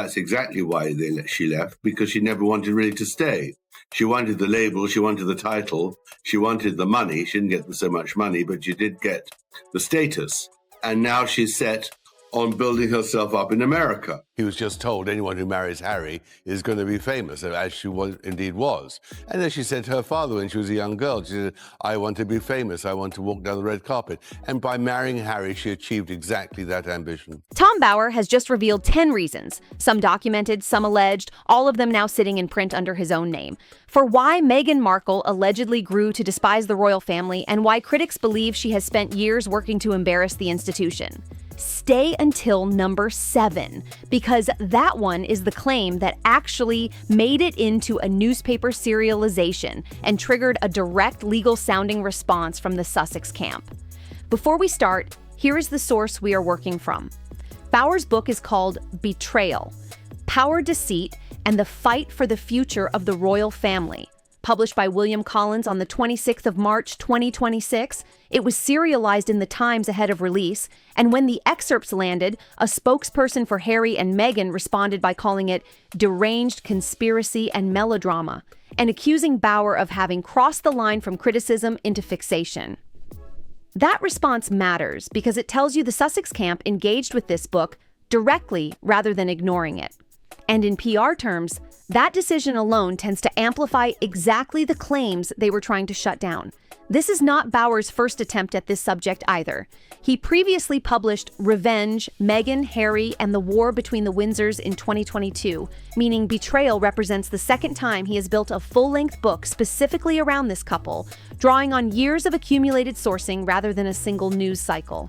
that's exactly why she left, because she never wanted really to stay. She wanted the label, she wanted the title, she wanted the money. She didn't get so much money, but she did get the status. And now she's set on building herself up in America. He was just told anyone who marries Harry is going to be famous, as she indeed was. And then she said to her father when she was a young girl, she said, I want to be famous, I want to walk down the red carpet. And by marrying Harry, she achieved exactly that ambition. Tom Bower has just revealed 10 reasons, some documented, some alleged, all of them now sitting in print under his own name, for why Meghan Markle allegedly grew to despise the royal family and why critics believe she has spent years working to embarrass the institution. Stay until number 7, because that one is the claim that actually made it into a newspaper serialization and triggered a direct legal-sounding response from the Sussex camp. Before we start, here is the source we are working from. Bower's book is called Betrayal: Power, Deceit, and the Fight for the Future of the Royal Family, published by William Collins on the 26th of March, 2026. It was serialized in the Times ahead of release, and when the excerpts landed, a spokesperson for Harry and Meghan responded by calling it deranged conspiracy and melodrama, and accusing Bower of having crossed the line from criticism into fixation. That response matters because it tells you the Sussex camp engaged with this book directly rather than ignoring it. And in PR terms, that decision alone tends to amplify exactly the claims they were trying to shut down. This is not Bower's first attempt at this subject either. He previously published Revenge, Meghan, Harry, and the War Between the Windsors in 2022, meaning Betrayal represents the second time he has built a full-length book specifically around this couple, drawing on years of accumulated sourcing rather than a single news cycle.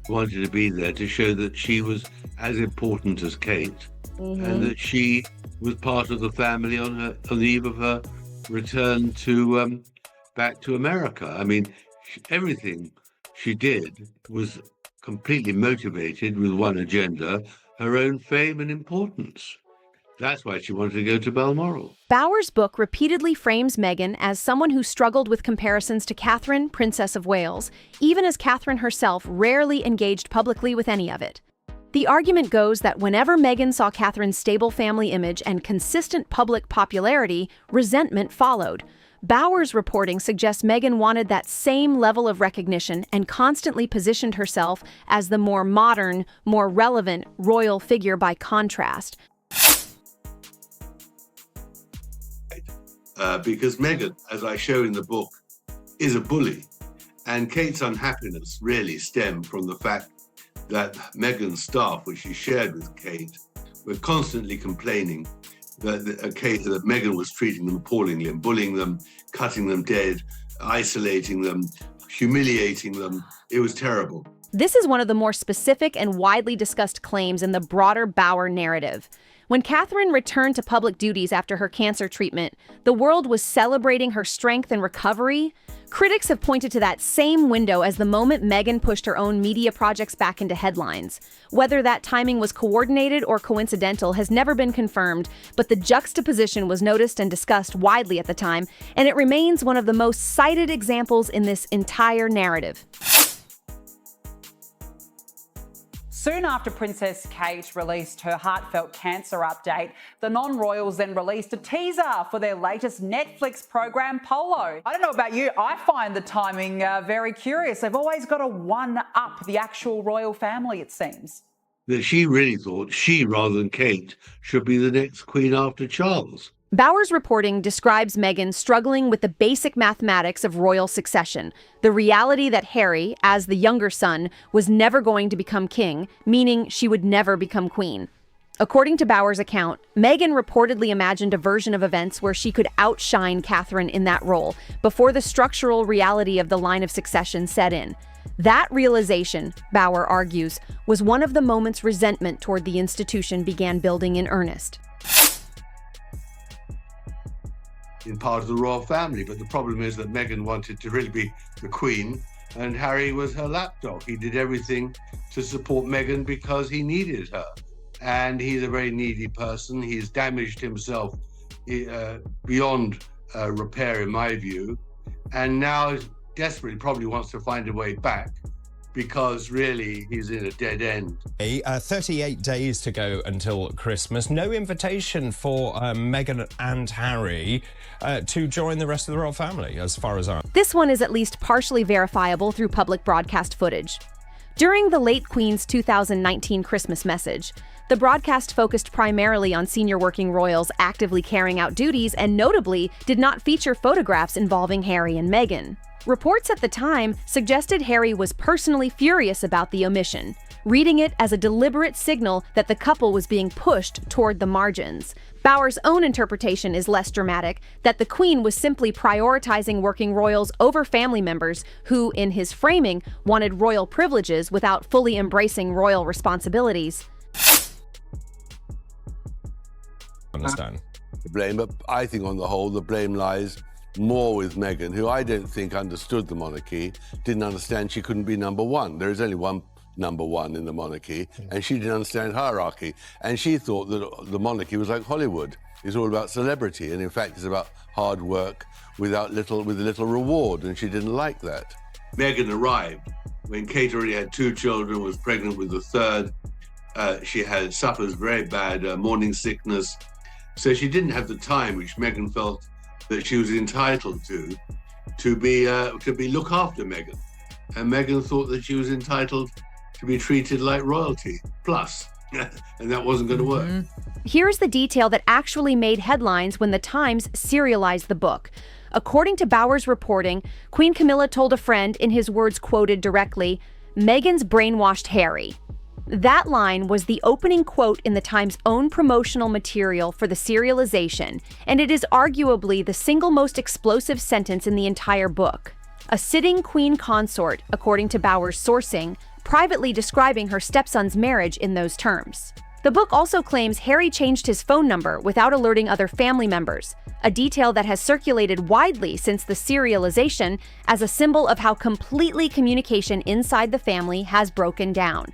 Wanted to be there to show that she was as important as Kate, and that she was part of the family on the eve of her return to back to America. I mean, everything she did was completely motivated with one agenda: her own fame and importance. That's why she wanted to go to Balmoral. Bower's book repeatedly frames Meghan as someone who struggled with comparisons to Catherine, Princess of Wales, even as Catherine herself rarely engaged publicly with any of it. The argument goes that whenever Meghan saw Catherine's stable family image and consistent public popularity, resentment followed. Bower's reporting suggests Meghan wanted that same level of recognition and constantly positioned herself as the more modern, more relevant royal figure by contrast. Because Meghan, as I show in the book, is a bully. And Kate's unhappiness really stemmed from the fact that Meghan's staff, which she shared with Kate, were constantly complaining that Meghan was treating them appallingly and bullying them, cutting them dead, isolating them, humiliating them. It was terrible. This is one of the more specific and widely discussed claims in the broader Bower narrative. When Catherine returned to public duties after her cancer treatment, the world was celebrating her strength and recovery. Critics have pointed to that same window as the moment Meghan pushed her own media projects back into headlines. Whether that timing was coordinated or coincidental has never been confirmed, but the juxtaposition was noticed and discussed widely at the time, and it remains one of the most cited examples in this entire narrative. Soon after Princess Kate released her heartfelt cancer update, the non-royals then released a teaser for their latest Netflix program, Polo. I don't know about you, I find the timing very curious. They've always got to one-up the actual royal family, it seems. That she really thought she, rather than Kate, should be the next queen after Charles. Bower's reporting describes Meghan struggling with the basic mathematics of royal succession, the reality that Harry, as the younger son, was never going to become king, meaning she would never become queen. According to Bower's account, Meghan reportedly imagined a version of events where she could outshine Catherine in that role, before the structural reality of the line of succession set in. That realization, Bower argues, was one of the moments resentment toward the institution began building in earnest. In part of the royal family, but the problem is that Meghan wanted to really be the queen and Harry was her lapdog. He did everything to support Meghan because he needed her, and he's a very needy person. He's damaged himself beyond repair, in my view, and now desperately probably wants to find a way back because really he's in a dead end. 38 days to go until Christmas. No invitation for Meghan and Harry to join the rest of the royal family, as far as I'm. This one is at least partially verifiable through public broadcast footage. During the late Queen's 2019 Christmas message, the broadcast focused primarily on senior working royals actively carrying out duties and notably did not feature photographs involving Harry and Meghan. Reports at the time suggested Harry was personally furious about the omission, reading it as a deliberate signal that the couple was being pushed toward the margins. Bauer's own interpretation is less dramatic, that the Queen was simply prioritizing working royals over family members who, in his framing, wanted royal privileges without fully embracing royal responsibilities. Understand. The blame, but I think on the whole, the blame lies more with Meghan, who I don't think understood the monarchy, didn't understand she couldn't be number one. There is only one number one in the monarchy, and she didn't understand hierarchy. And she thought that the monarchy was like Hollywood. It's all about celebrity, and in fact it's about hard work with little reward, and she didn't like that. Meghan arrived when Kate already had 2 children, was pregnant with the third. She suffers very bad morning sickness. So she didn't have the time which Meghan felt that she was entitled to be look after Meghan. And Meghan thought that she was entitled to be treated like royalty, plus. And that wasn't going to work. Here's the detail that actually made headlines when the Times serialized the book. According to Bauer's reporting, Queen Camilla told a friend, in his words quoted directly, "Meghan's brainwashed Harry." That line was the opening quote in the Times' own promotional material for the serialization, and it is arguably the single most explosive sentence in the entire book. A sitting Queen consort, according to Bauer's sourcing, privately describing her stepson's marriage in those terms. The book also claims Harry changed his phone number without alerting other family members, a detail that has circulated widely since the serialization as a symbol of how completely communication inside the family has broken down.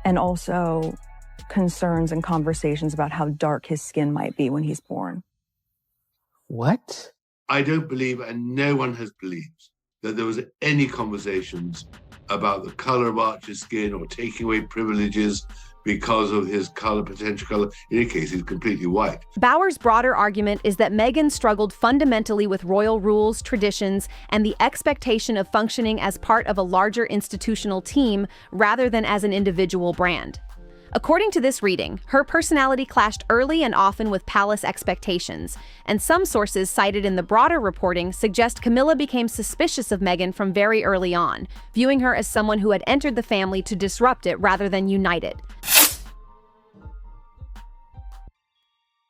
And also concerns and conversations about how dark his skin might be when he's born. What? I don't believe, and no one has believed, that there was any conversations about the color of Archie's skin or taking away privileges because of his potential color. In any case, he's completely white. Bauer's broader argument is that Meghan struggled fundamentally with royal rules, traditions, and the expectation of functioning as part of a larger institutional team rather than as an individual brand. According to this reading, her personality clashed early and often with palace expectations, and some sources cited in the broader reporting suggest Camilla became suspicious of Meghan from very early on, viewing her as someone who had entered the family to disrupt it rather than unite it.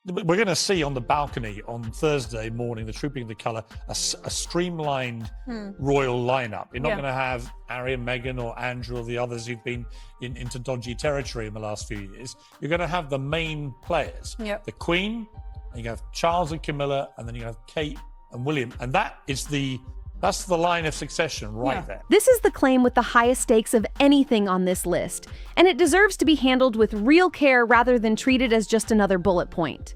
We're going to see on the balcony on Thursday morning, the Trooping of the Colour, a streamlined royal lineup. You're not going to have Harry and Meghan or Andrew or the others who've been into dodgy territory in the last few years. You're going to have the main players. The Queen, and you have Charles and Camilla, and then you have Kate and William. And that's the line of succession right there. This is the claim with the highest stakes of anything on this list, and it deserves to be handled with real care rather than treated as just another bullet point.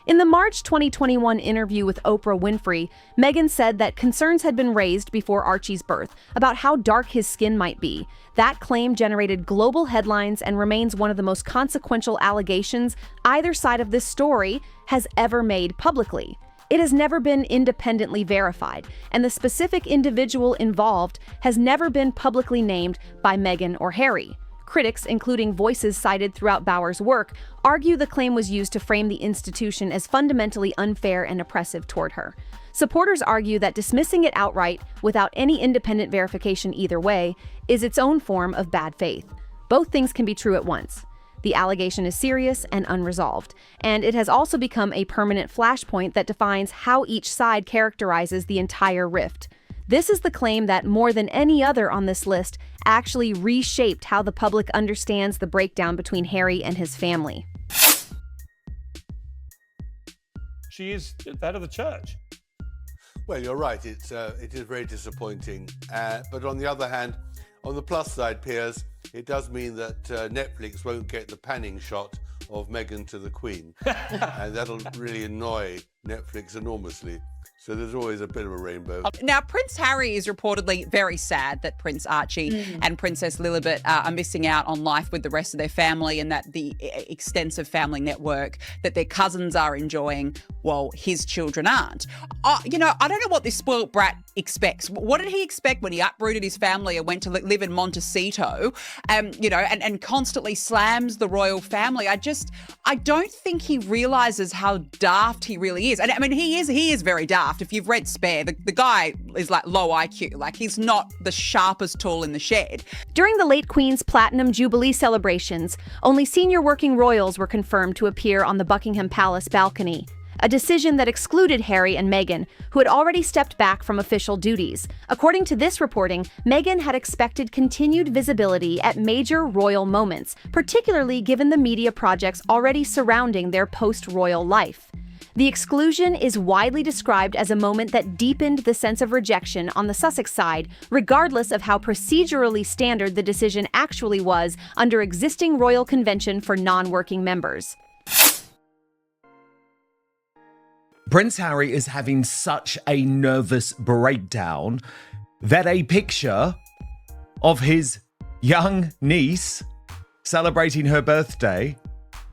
In the March 2021 interview with Oprah Winfrey, Meghan said that concerns had been raised before Archie's birth about how dark his skin might be. That claim generated global headlines and remains one of the most consequential allegations either side of this story has ever made publicly. It has never been independently verified, and the specific individual involved has never been publicly named by Meghan or Harry. Critics, including voices cited throughout Bauer's work, argue the claim was used to frame the institution as fundamentally unfair and oppressive toward her. Supporters argue that dismissing it outright, without any independent verification either way, is its own form of bad faith. Both things can be true at once. The allegation is serious and unresolved, and it has also become a permanent flashpoint that defines how each side characterizes the entire rift. This is the claim that, more than any other on this list, actually reshaped how the public understands the breakdown between Harry and his family. She is that of the church. Well, you're right. It is very disappointing. But on the other hand, on the plus side, Piers, it does mean that Netflix won't get the panning shot of Meghan to the Queen. And that'll really annoy Netflix enormously. So there's always a bit of a rainbow. Now, Prince Harry is reportedly very sad that Prince Archie and Princess Lilibet are missing out on life with the rest of their family, and that the extensive family network that their cousins are enjoying, while his children aren't. I don't know what this spoilt brat expects. What did he expect when he uprooted his family and went to live in Montecito, and constantly slams the royal family? I don't think he realises how daft he really is. And I mean, he is very daft. If you've read Spare, the guy is like low IQ. Like, he's not the sharpest tool in the shed. During the late Queen's Platinum Jubilee celebrations, only senior working royals were confirmed to appear on the Buckingham Palace balcony, a decision that excluded Harry and Meghan, who had already stepped back from official duties. According to this reporting, Meghan had expected continued visibility at major royal moments, particularly given the media projects already surrounding their post-royal life. The exclusion is widely described as a moment that deepened the sense of rejection on the Sussex side, regardless of how procedurally standard the decision actually was under existing royal convention for non-working members. Prince Harry is having such a nervous breakdown that a picture of his young niece celebrating her birthday,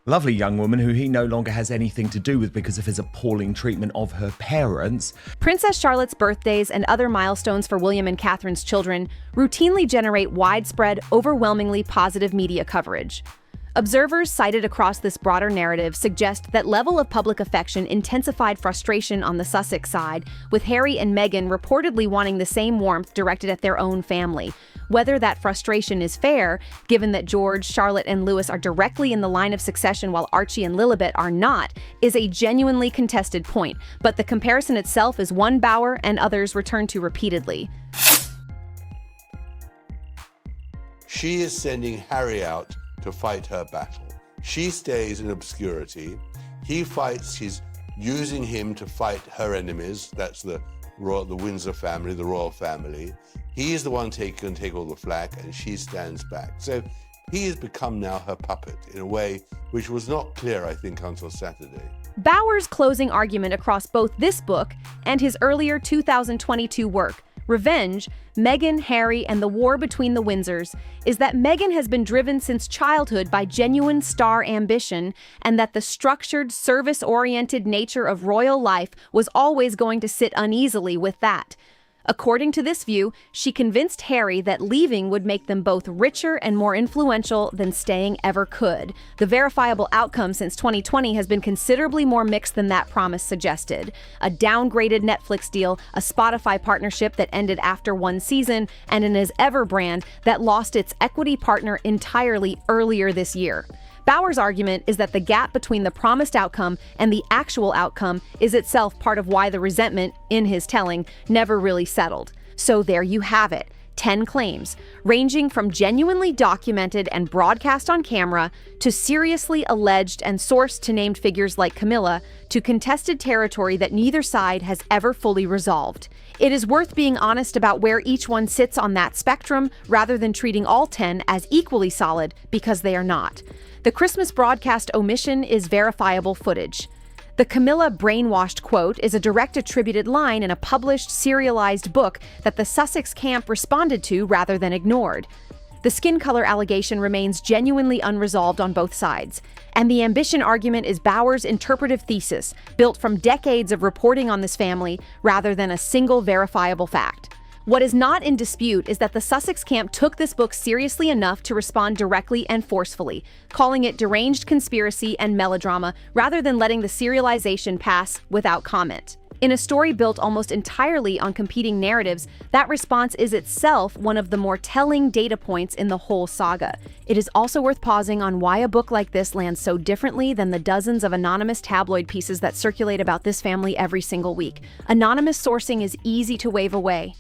lovely young woman who he no longer has anything to do with because of his appalling treatment of her parents. Princess Charlotte's birthdays and other milestones for William and Catherine's children routinely generate widespread, overwhelmingly positive media coverage. Observers cited across this broader narrative suggest that level of public affection intensified frustration on the Sussex side, with Harry and Meghan reportedly wanting the same warmth directed at their own family. Whether that frustration is fair, given that George, Charlotte, and Louis are directly in the line of succession while Archie and Lilibet are not, is a genuinely contested point, but the comparison itself is one Bower and others return to repeatedly. She is sending Harry out to fight her battle. She stays in obscurity. He fights, he's using him to fight her enemies. That's the Windsor family, the royal family. He's the one who can take all the flack, and she stands back. So he has become now her puppet in a way which was not clear, I think, until Saturday. Bower's closing argument across both this book and his earlier 2022 work, Revenge, Meghan, Harry, and the War Between the Windsors, is that Meghan has been driven since childhood by genuine star ambition, and that the structured, service-oriented nature of royal life was always going to sit uneasily with that. According to this view, she convinced Harry that leaving would make them both richer and more influential than staying ever could. The verifiable outcome since 2020 has been considerably more mixed than that promise suggested. A downgraded Netflix deal, a Spotify partnership that ended after one season, and an As Ever brand that lost its equity partner entirely earlier this year. Bower's argument is that the gap between the promised outcome and the actual outcome is itself part of why the resentment, in his telling, never really settled. So there you have it, 10 claims, ranging from genuinely documented and broadcast on camera, to seriously alleged and sourced to named figures like Camilla, to contested territory that neither side has ever fully resolved. It is worth being honest about where each one sits on that spectrum, rather than treating all 10 as equally solid, because they are not. The Christmas broadcast omission is verifiable footage. The Camilla brainwashed quote is a direct attributed line in a published, serialized book that the Sussex camp responded to rather than ignored. The skin color allegation remains genuinely unresolved on both sides. And the ambition argument is Bower's interpretive thesis, built from decades of reporting on this family rather than a single verifiable fact. What is not in dispute is that the Sussex camp took this book seriously enough to respond directly and forcefully, calling it deranged conspiracy and melodrama rather than letting the serialization pass without comment. In a story built almost entirely on competing narratives, that response is itself one of the more telling data points in the whole saga. It is also worth pausing on why a book like this lands so differently than the dozens of anonymous tabloid pieces that circulate about this family every single week. Anonymous sourcing is easy to wave away.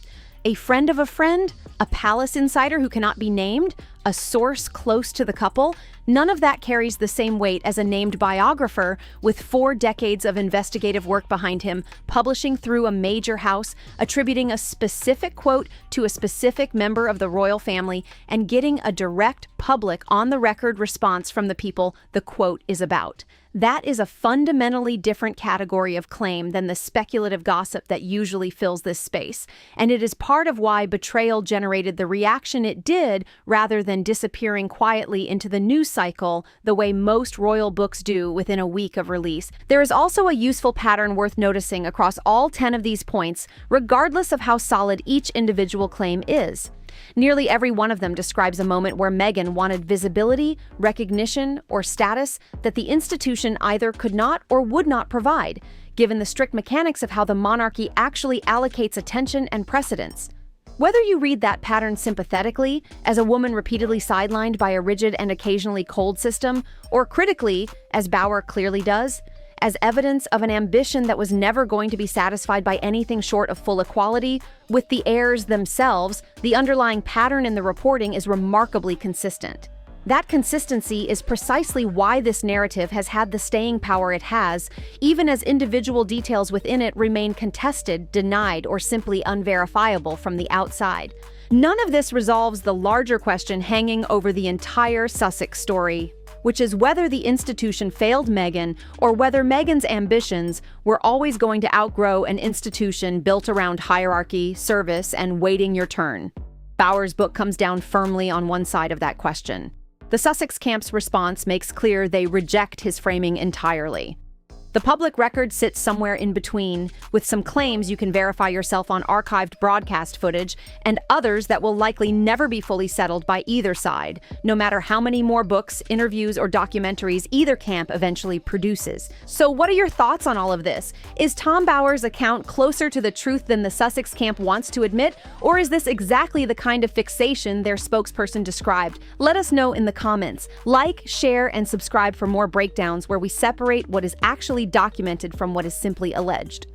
A friend of a friend? A palace insider who cannot be named? a source close to the couple, none of that carries the same weight as a named biographer with 4 decades of investigative work behind him, publishing through a major house, attributing a specific quote to a specific member of the royal family, and getting a direct, public, on-the-record response from the people the quote is about. That is a fundamentally different category of claim than the speculative gossip that usually fills this space, and it is part of why betrayal generated the reaction it did rather than disappearing quietly into the news cycle the way most royal books do within a week of release. There is also a useful pattern worth noticing across all 10 of these points, regardless of how solid each individual claim is. Nearly every one of them describes a moment where Meghan wanted visibility, recognition, or status that the institution either could not or would not provide, given the strict mechanics of how the monarchy actually allocates attention and precedence. Whether you read that pattern sympathetically, as a woman repeatedly sidelined by a rigid and occasionally cold system, or critically, as Bauer clearly does, as evidence of an ambition that was never going to be satisfied by anything short of full equality, with the heirs themselves, the underlying pattern in the reporting is remarkably consistent. That consistency is precisely why this narrative has had the staying power it has, even as individual details within it remain contested, denied, or simply unverifiable from the outside. None of this resolves the larger question hanging over the entire Sussex story, which is whether the institution failed Meghan or whether Meghan's ambitions were always going to outgrow an institution built around hierarchy, service, and waiting your turn. Bauer's book comes down firmly on one side of that question. The Sussex camp's response makes clear they reject his framing entirely. The public record sits somewhere in between, with some claims you can verify yourself on archived broadcast footage, and others that will likely never be fully settled by either side, no matter how many more books, interviews, or documentaries either camp eventually produces. So what are your thoughts on all of this? Is Tom Bauer's account closer to the truth than the Sussex camp wants to admit, or is this exactly the kind of fixation their spokesperson described? Let us know in the comments. Like, share, and subscribe for more breakdowns where we separate what is actually documented from what is simply alleged.